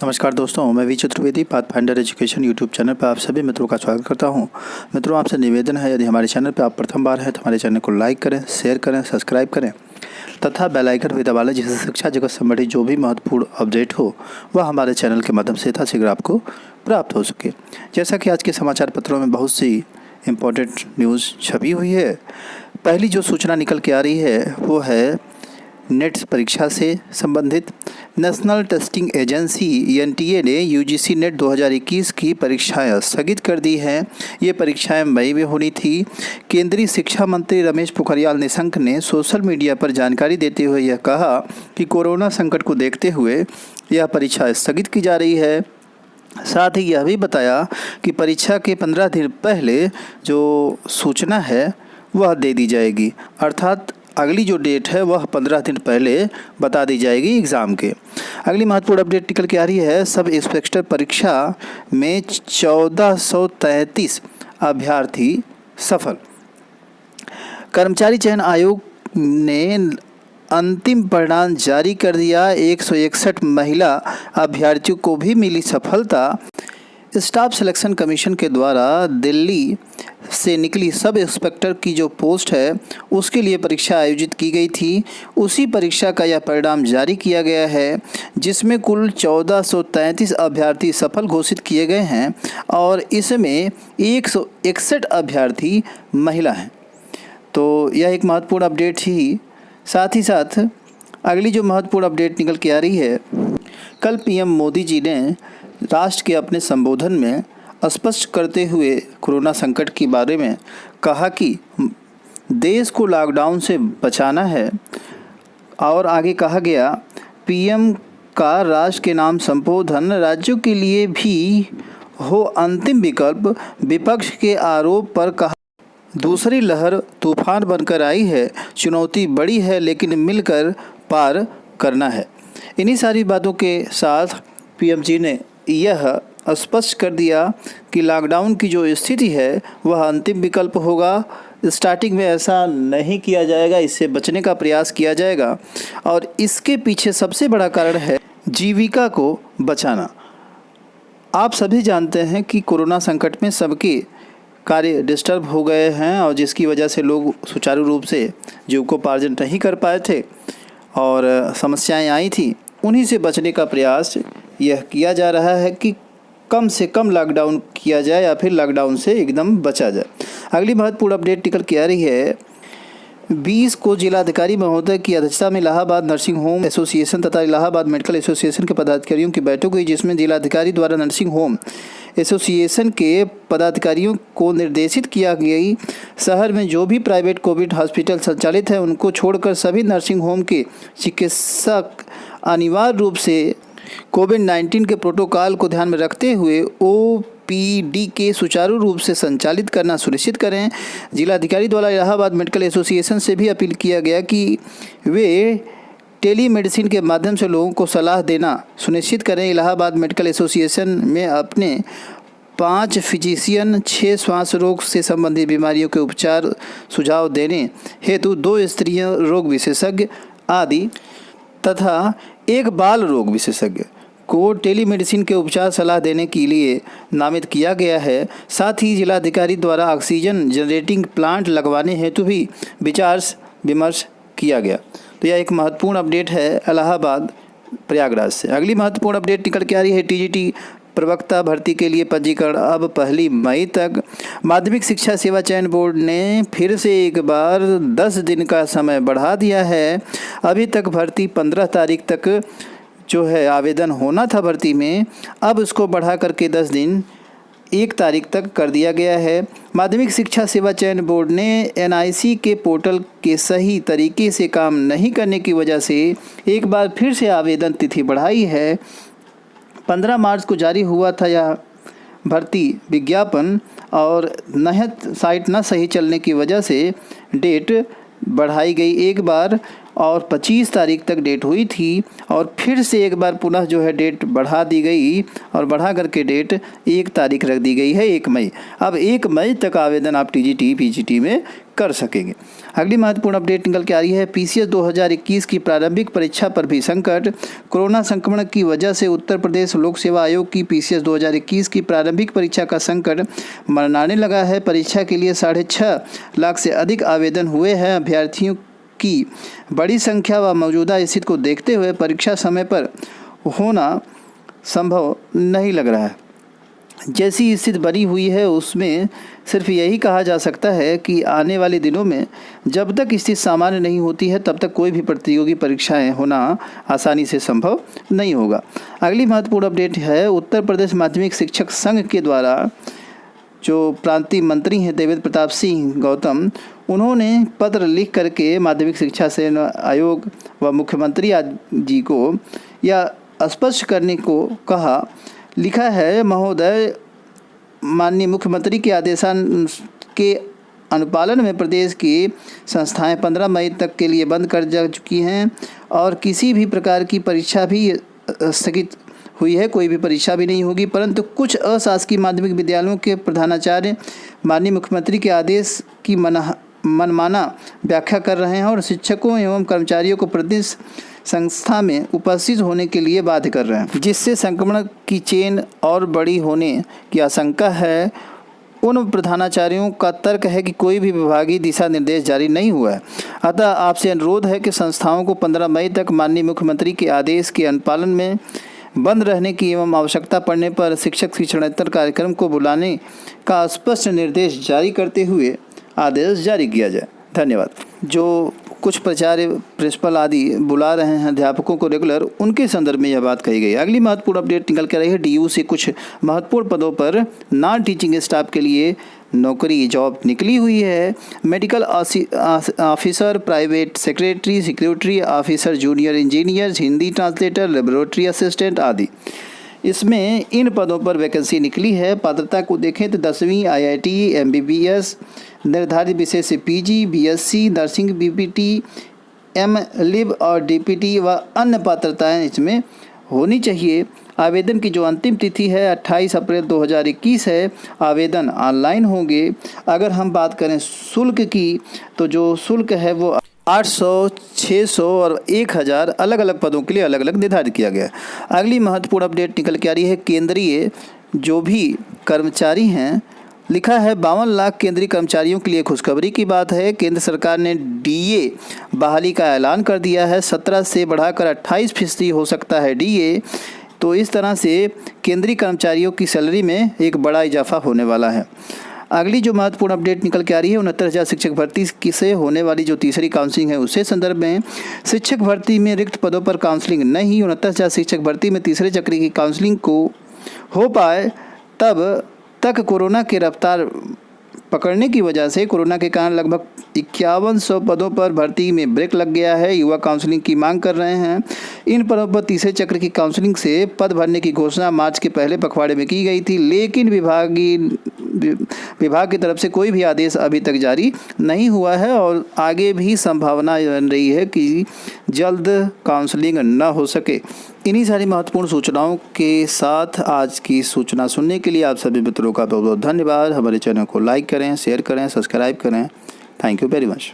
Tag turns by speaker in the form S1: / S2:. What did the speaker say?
S1: नमस्कार दोस्तों, मैं V Chaturvedi Pathfinder education YouTube channel पर आप सभी मित्रों का स्वागत करता हूं। मित्रों, आपसे निवेदन है, यदि हमारे चैनल पर आप प्रथम बार हैं तो हमारे चैनल को लाइक करें, शेयर करें, सब्सक्राइब करें तथा बेल आइकन भी दबा लें, जिससे शिक्षा जगत संबंधी जो भी महत्वपूर्ण अपडेट हो वह हमारे चैनल के माध्यम से यथाशीघ्र आपको प्राप्त हो सके। जैसा कि आज के समाचार पत्रों में बहुत सी इम्पोर्टेंट न्यूज़ छपी हुई है। पहली जो सूचना निकल के आ रही है वो है नेट परीक्षा से संबंधित। नेशनल टेस्टिंग एजेंसी एनटीए ने यूजीसी नेट 2021 की परीक्षाएं स्थगित कर दी हैं। ये परीक्षाएं मई में होनी थी। केंद्रीय शिक्षा मंत्री रमेश पोखरियाल निशंक ने सोशल मीडिया पर जानकारी देते हुए यह कहा कि कोरोना संकट को देखते हुए यह परीक्षा स्थगित की जा रही है। साथ ही यह भी बताया कि परीक्षा के 15 दिन पहले जो सूचना है वह दे दी जाएगी, अर्थात अगली जो डेट है वह 15 दिन पहले बता दी जाएगी एग्ज़ाम के। अगली महत्वपूर्ण अपडेट निकल के आ रही है, सब इंस्पेक्टर परीक्षा में 1433 अभ्यर्थी सफल। कर्मचारी चयन आयोग ने अंतिम परिणाम जारी कर दिया। 161 महिला अभ्यर्थियों को भी मिली सफलता। स्टाफ सिलेक्शन कमीशन के द्वारा दिल्ली से निकली सब इंस्पेक्टर की जो पोस्ट है उसके लिए परीक्षा आयोजित की गई थी। उसी परीक्षा का यह परिणाम जारी किया गया है, जिसमें कुल 1433 अभ्यर्थी सफल घोषित किए गए हैं और इसमें 161 अभ्यर्थी महिला हैं। तो यह एक महत्वपूर्ण अपडेट ही। साथ ही साथ अगली जो महत्वपूर्ण अपडेट निकल के आ रही है, कल पीएम मोदी जी ने राष्ट्र के अपने संबोधन में स्पष्ट करते हुए कोरोना संकट के बारे में कहा कि देश को लॉकडाउन से बचाना है। और आगे कहा गया, पीएम का राष्ट्र के नाम संबोधन राज्यों के लिए भी हो अंतिम विकल्प। विपक्ष के आरोप पर कहा, दूसरी लहर तूफान बनकर आई है, चुनौती बड़ी है लेकिन मिलकर पार करना है। इन्हीं सारी बातों के साथ पीएम जी ने यह स्पष्ट कर दिया कि लॉकडाउन की जो स्थिति है वह अंतिम विकल्प होगा। स्टार्टिंग में ऐसा नहीं किया जाएगा, इससे बचने का प्रयास किया जाएगा और इसके पीछे सबसे बड़ा कारण है जीविका को बचाना। आप सभी जानते हैं कि कोरोना संकट में सबके कार्य डिस्टर्ब हो गए हैं और जिसकी वजह से लोग सुचारू रूप से जीविकोपार्जन नहीं कर पाए थे और समस्याएं आई थी। उन्हीं से बचने का प्रयास यह किया जा रहा है कि कम से कम लॉकडाउन किया जाए या फिर लॉकडाउन से एकदम बचा जाए। अगली महत्वपूर्ण अपडेट निकल के आ रही है, 20 को जिलाधिकारी महोदय की अध्यक्षता में इलाहाबाद नर्सिंग होम एसोसिएशन तथा इलाहाबाद मेडिकल एसोसिएशन के पदाधिकारियों की बैठक हुई, जिसमें जिलाधिकारी द्वारा नर्सिंग होम एसोसिएशन के पदाधिकारियों को निर्देशित किया गया शहर में जो भी प्राइवेट कोविड हॉस्पिटल संचालित है उनको छोड़कर सभी नर्सिंग होम के चिकित्सक अनिवार्य रूप से कोविड-19 के प्रोटोकॉल को ध्यान में रखते हुए ओपीडी के सुचारू रूप से संचालित करना सुनिश्चित करें। जिलाधिकारी द्वारा इलाहाबाद मेडिकल एसोसिएशन से भी अपील किया गया कि वे टेलीमेडिसिन के माध्यम से लोगों को सलाह देना सुनिश्चित करें। इलाहाबाद मेडिकल एसोसिएशन में अपने 5 फिजिशियन, 6 श्वास रोग से संबंधित बीमारियों के उपचार सुझाव देने हेतु 2 स्त्रीय रोग विशेषज्ञ आदि तथा 1 बाल रोग विशेषज्ञ को टेलीमेडिसिन के उपचार सलाह देने के लिए नामित किया गया है। साथ ही जिलाधिकारी द्वारा ऑक्सीजन जनरेटिंग प्लांट लगवाने हेतु भी विचार विमर्श किया गया। तो यह एक महत्वपूर्ण अपडेट है इलाहाबाद प्रयागराज से। अगली महत्वपूर्ण अपडेट निकल के आ रही है, टीजीटी प्रवक्ता भर्ती के लिए पंजीकरण अब 1 मई तक। माध्यमिक शिक्षा सेवा चयन बोर्ड ने फिर से एक बार 10 दिन का समय बढ़ा दिया है। अभी तक भर्ती 15 तारीख तक जो है आवेदन होना था भर्ती में, अब इसको बढ़ा करके 10 दिन 1 तारीख तक कर दिया गया है। माध्यमिक शिक्षा सेवा चयन बोर्ड ने एनआईसी के पोर्टल के सही तरीके से काम नहीं करने की वजह से एक बार फिर से आवेदन तिथि बढ़ाई है। 15 मार्च को जारी हुआ था यह भर्ती विज्ञापन और साइट न सही चलने की वजह से डेट बढ़ाई गई एक बार और 25 तारीख तक डेट हुई थी और फिर से एक बार पुनः जो है डेट बढ़ा दी गई और बढ़ा करके डेट 1 तारीख रख दी गई है 1 मई। अब 1 मई तक आवेदन आप टीजीटी पीजीटी में कर सकेंगे। अगली महत्वपूर्ण अपडेट निकल के आ रही है पीसीएस 2021 की प्रारंभिक परीक्षा पर भी संकट। कोरोना संक्रमण की वजह से उत्तर प्रदेश लोक सेवा आयोग की पीसीएस 2021 की प्रारंभिक परीक्षा का संकट मंडराने लगा है। परीक्षा के लिए 6.5 लाख से अधिक आवेदन हुए हैं। अभ्यर्थियों की बड़ी संख्या व मौजूदा स्थिति को देखते हुए परीक्षा समय पर होना संभव नहीं लग रहा है। जैसी स्थिति बनी हुई है उसमें सिर्फ यही कहा जा सकता है कि आने वाले दिनों में जब तक स्थिति सामान्य नहीं होती है तब तक कोई भी प्रतियोगी परीक्षाएं होना आसानी से संभव नहीं होगा। अगली महत्वपूर्ण अपडेट है उत्तर प्रदेश माध्यमिक शिक्षक संघ के द्वारा जो प्रांतीय मंत्री हैं देवेंद्र प्रताप सिंह गौतम, उन्होंने पत्र लिख करके माध्यमिक शिक्षा से आयोग व मुख्यमंत्री जी को यह स्पष्ट करने को कहा। लिखा है, महोदय, माननीय मुख्यमंत्री के आदेशान के अनुपालन में प्रदेश की संस्थाएं 15 मई तक के लिए बंद कर जा चुकी हैं और किसी भी प्रकार की परीक्षा भी स्थगित हुई है, कोई भी परीक्षा भी नहीं होगी। परंतु कुछ अशासकीय माध्यमिक विद्यालयों के प्रधानाचार्य माननीय मुख्यमंत्री के आदेश की मनमाना व्याख्या कर रहे हैं और शिक्षकों एवं कर्मचारियों को प्रतिदिन संस्था में उपस्थित होने के लिए बाध्य कर रहे हैं, जिससे संक्रमण की चेन और बड़ी होने की आशंका है। उन प्रधानाचार्यों का तर्क है कि कोई भी विभागीय दिशा निर्देश जारी नहीं हुआ है। अतः आपसे अनुरोध है कि संस्थाओं को 15 मई तक माननीय मुख्यमंत्री के आदेश के अनुपालन में बंद रहने की एवं आवश्यकता पड़ने पर शिक्षक शिक्षणेतर कार्यक्रम को बुलाने का स्पष्ट निर्देश जारी करते हुए आदेश जारी किया जाए। धन्यवाद। जो कुछ प्राचार्य प्रिंसिपल आदि बुला रहे हैं अध्यापकों को रेगुलर, उनके संदर्भ में यह बात कही गई। अगली महत्वपूर्ण अपडेट निकल कर रही है डीयू से कुछ महत्वपूर्ण पदों पर नॉन टीचिंग स्टाफ के लिए नौकरी जॉब निकली हुई है। Medical officer, private secretary, security officer, junior engineer, Hindi translator, laboratory assistant आदि। इसमें इन पदों पर वैकेंसी निकली है। पात्रता को देखें तो 10वीं IIT, MBBS, निर्धारित विषय से PG, BSc, nursing, BPT, MLib और DPT व अन्य पात्रताएं इसमें होनी चाहिए। आवेदन की जो अंतिम तिथि है 28 अप्रैल 2021 है। आवेदन ऑनलाइन होंगे। अगर हम बात करें शुल्क की तो जो शुल्क है वो 800, 600 और 1000 अलग अलग पदों के लिए अलग अलग निर्धारित किया गया है। अगली महत्वपूर्ण अपडेट निकल के आ रही है केंद्रीय जो भी कर्मचारी हैं। लिखा है 52 लाख केंद्रीय कर्मचारियों के लिए खुशखबरी की बात है। केंद्र सरकार ने DA बहाली का ऐलान कर दिया है। 17 से बढ़ाकर 28% हो सकता है DA। तो इस तरह से केंद्रीय कर्मचारियों की सैलरी में एक बड़ा इजाफा होने वाला है। अगली जो महत्वपूर्ण अपडेट निकल के आ रही है 69,000 शिक्षक भर्ती से होने वाली जो तीसरी काउंसलिंग है उससे संदर्भ में शिक्षक भर्ती में रिक्त पदों पर काउंसलिंग नहीं। 69,000 शिक्षक भर्ती में तीसरे चक्र की काउंसलिंग को हो पाए तब तक कोरोना की रफ्तार पकड़ने की वजह से कोरोना के कारण लगभग 5100 पदों पर भर्ती में ब्रेक लग गया है। युवा काउंसलिंग की मांग कर रहे हैं। इन पदों पर तीसरे चक्र की काउंसलिंग से पद भरने की घोषणा मार्च के पहले पखवाड़े में की गई थी, लेकिन विभाग की तरफ से कोई भी आदेश अभी तक जारी नहीं हुआ है और आगे भी संभावना बन रही है कि जल्द काउंसलिंग न हो सके। इन्हीं सारी महत्वपूर्ण सूचनाओं के साथ आज की सूचना सुनने के लिए आप सभी मित्रों का बहुत बहुत धन्यवाद। हमारे चैनल को लाइक करें, शेयर करें, सब्सक्राइब करें। Thank you very much.